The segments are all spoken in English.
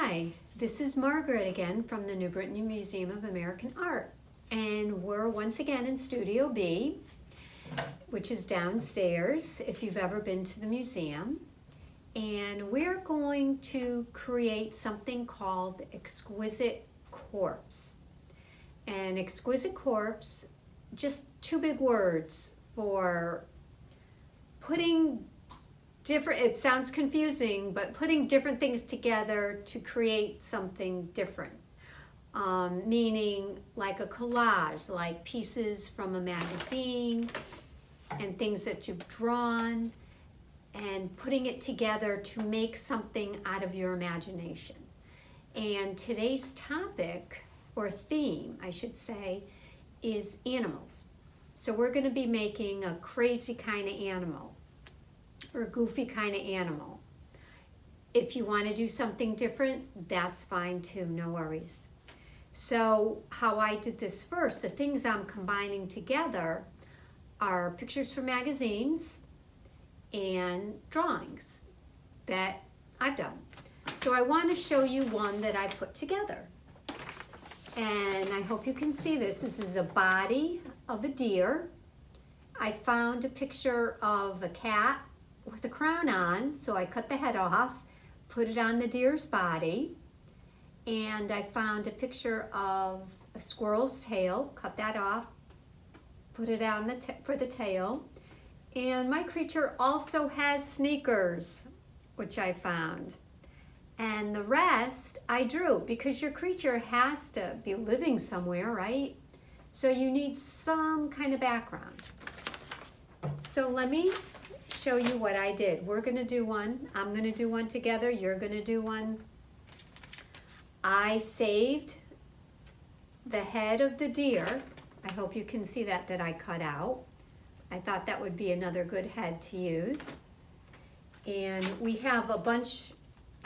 Hi, this is Margaret again from the New Britain Museum of American Art, and we're once again in Studio B, which is downstairs if you've ever been to the museum, and we're going to create something called Exquisite Corpse. And Exquisite Corpse, just two big words for putting different, it sounds confusing, but putting different things together to create something different. Meaning like a collage, like pieces from a magazine and things that you've drawn, and putting it together to make something out of your imagination. And today's topic, or theme, I should say, is animals. So we're going to be making a crazy kind of animal, or goofy kind of animal. If you want to do something different, that's fine too, no worries. So how I did this first, the things I'm combining together are pictures from magazines and drawings that I've done. So I want to show you one that I put together. And I hope you can see this. This is a body of a deer. I found a picture of a cat with a crown on, so I cut the head off, put it on the deer's body, and I found a picture of a squirrel's tail, cut that off, put it on for the tail, and my creature also has sneakers, which I found. And the rest I drew, because your creature has to be living somewhere, right? So you need some kind of background. So let me show you what I did. We're going to do one. I'm going to do one together. You're going to do one. I saved the head of the deer. I hope you can see that I cut out. I thought that would be another good head to use. And we have a bunch,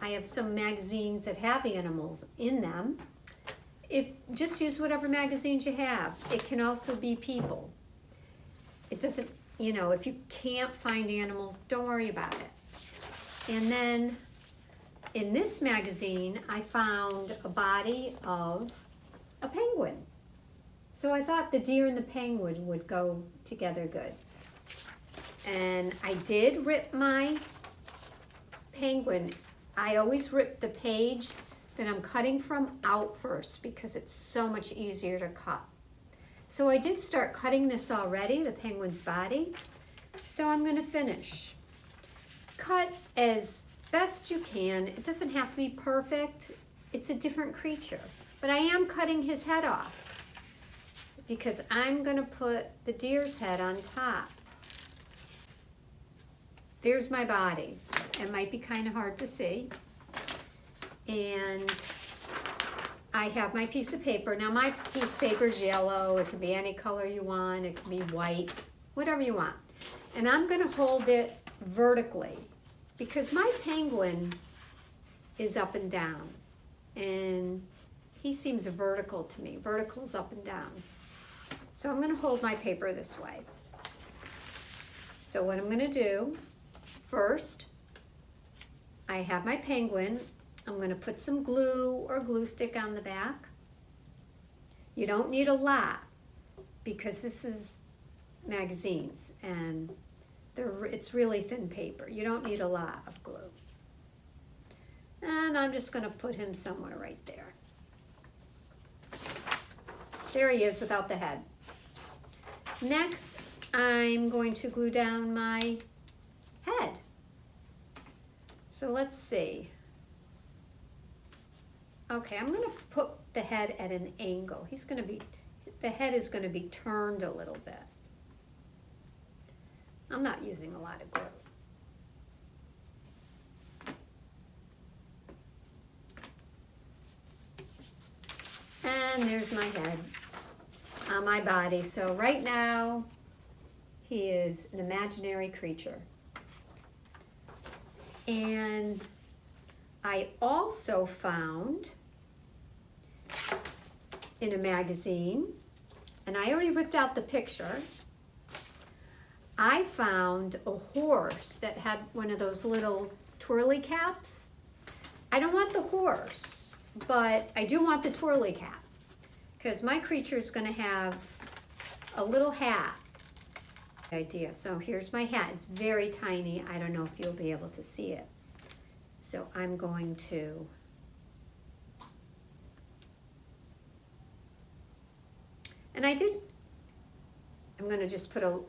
I have some magazines that have animals in them. Just use whatever magazines you have. It can also be people. It doesn't, you know, if you can't find animals, don't worry about it. And then in this magazine, I found a body of a penguin. So I thought the deer and the penguin would go together good. And I did rip my penguin. I always rip the page that I'm cutting from out first because it's so much easier to cut. So I did start cutting this already, the penguin's body. So I'm going to finish. Cut as best you can. It doesn't have to be perfect. It's a different creature. But I am cutting his head off because I'm going to put the deer's head on top. There's my body. It might be kind of hard to see. And I have my piece of paper. Now my piece of paper is yellow. It can be any color you want. It can be white, whatever you want. And I'm going to hold it vertically because my penguin is up and down. And he seems vertical to me. Vertical's up and down. So I'm going to hold my paper this way. So what I'm going to do, first, I have my penguin. I'm going to put some glue or glue stick on the back. You don't need a lot because this is magazines and it's really thin paper. You don't need a lot of glue. And I'm just going to put him somewhere right there. There he is without the head. Next, I'm going to glue down my head. So let's see. Okay, I'm going to put the head at an angle. The head is going to be turned a little bit. I'm not using a lot of glue. And there's my head on my body. So right now, he is an imaginary creature. And I also found in a magazine, and I already ripped out the picture, I found a horse that had one of those little twirly caps. I don't want the horse, but I do want the twirly cap, because my creature is going to have a little hat. Idea. So here's my hat. It's very tiny. I don't know if you'll be able to see it. So I'm going to I'm going to just put a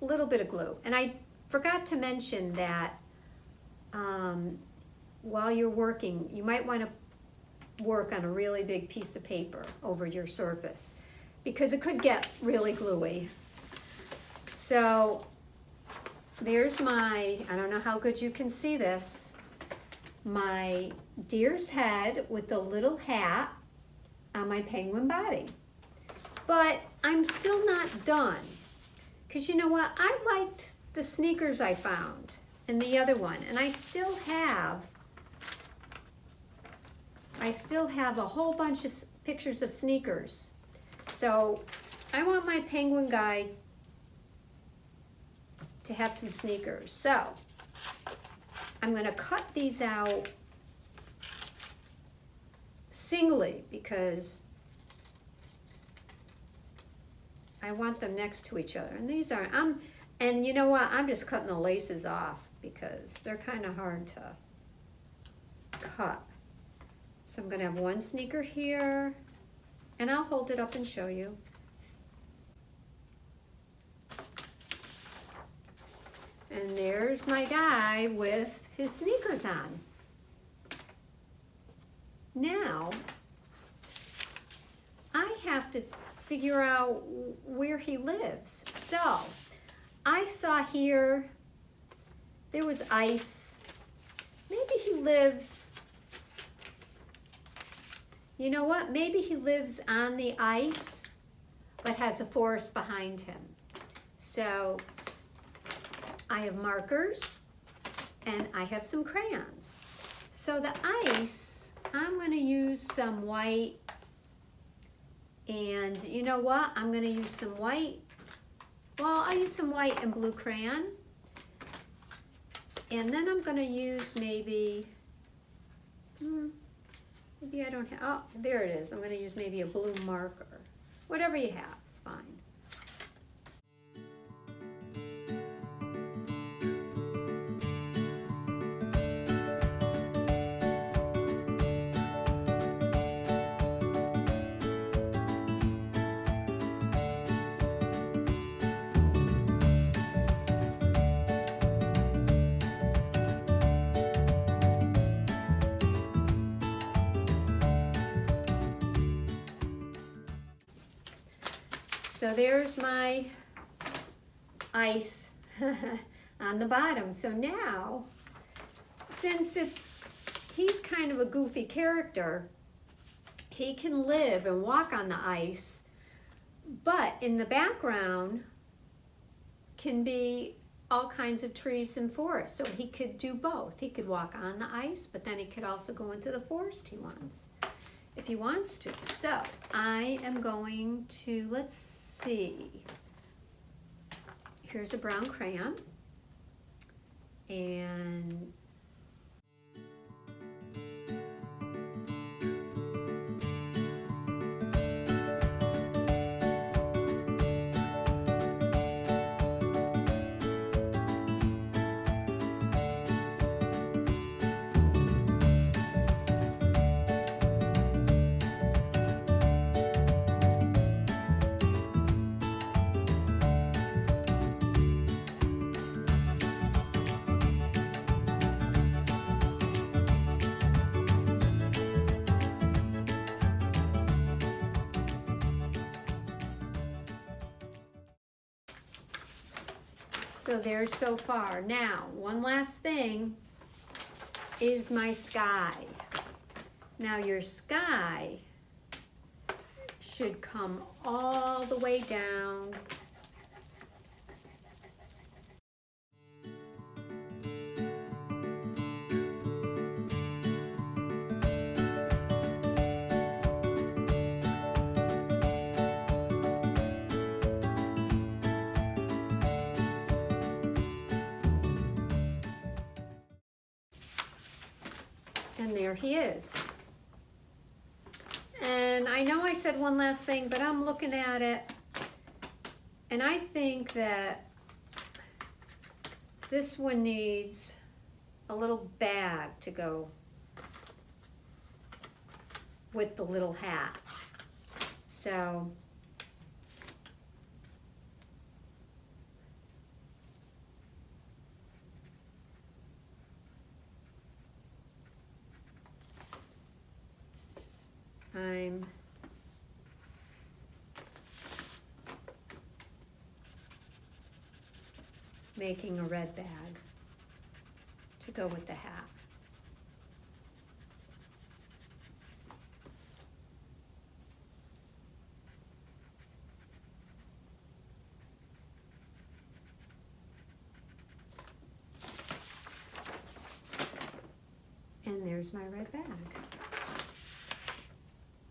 little bit of glue. And I forgot to mention that while you're working, you might want to work on a really big piece of paper over your surface, because it could get really gluey. So there's my, I don't know how good you can see this, my deer's head with the little hat on my penguin body. But I'm still not done, because you know what? I liked the sneakers I found in the other one, and I still have a whole bunch of pictures of sneakers. So I want my penguin guy to have some sneakers. So I'm going to cut these out singly, because I want them next to each other. And these are, and you know what? I'm just cutting the laces off because they're kind of hard to cut. So I'm going to have one sneaker here, and I'll hold it up and show you. And there's my guy with his sneakers on. Now, I have to figure out where he lives. So, I saw here, there was ice. Maybe he lives, you know what? Maybe he lives on the ice, but has a forest behind him. So, I have markers, and I have some crayons. So the ice, I'm going to use some white, and you know what? I'm going to use some white. Well, I'll use some white and blue crayon. And then I'm going to use maybe I don't have, oh, there it is. I'm going to use maybe a blue marker. Whatever you have is fine. So there's my ice on the bottom. So now, since he's kind of a goofy character, he can live and walk on the ice, but in the background can be all kinds of trees and forests. So he could do both. He could walk on the ice, but then he could also go into the forest he wants, if he wants to. So I am going to, let's see. Here's a brown crayon, and so there's so far. Now, one last thing is my sky. Now your sky should come all the way down . And there he is. And I know I said one last thing, but I'm looking at it, and I think that this one needs a little bag to go with the little hat. So I'm making a red bag to go with the hat. And there's my red bag.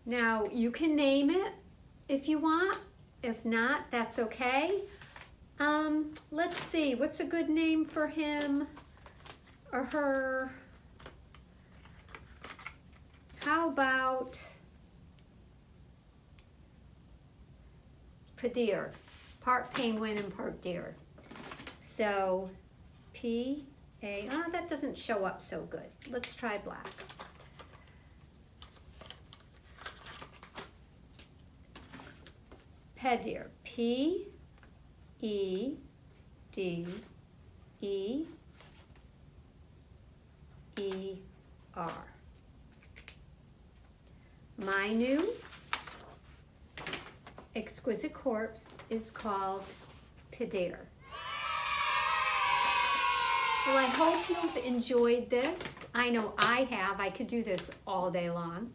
Now, you can name it if you want. If not, that's okay. Let's see, what's a good name for him or her? How about Padir, part penguin and part deer. So P-A, that doesn't show up so good. Let's try black. Pedir, P-E-D-E-E-R. My new Exquisite Corpse is called Padir. Well, I hope you've enjoyed this. I know I have. I could do this all day long.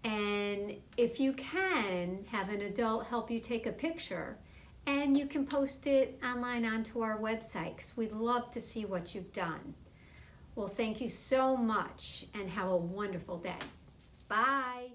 And if you can, have an adult help you take a picture, and you can post it online onto our website, because we'd love to see what you've done. Well, thank you so much, and have a wonderful day. Bye.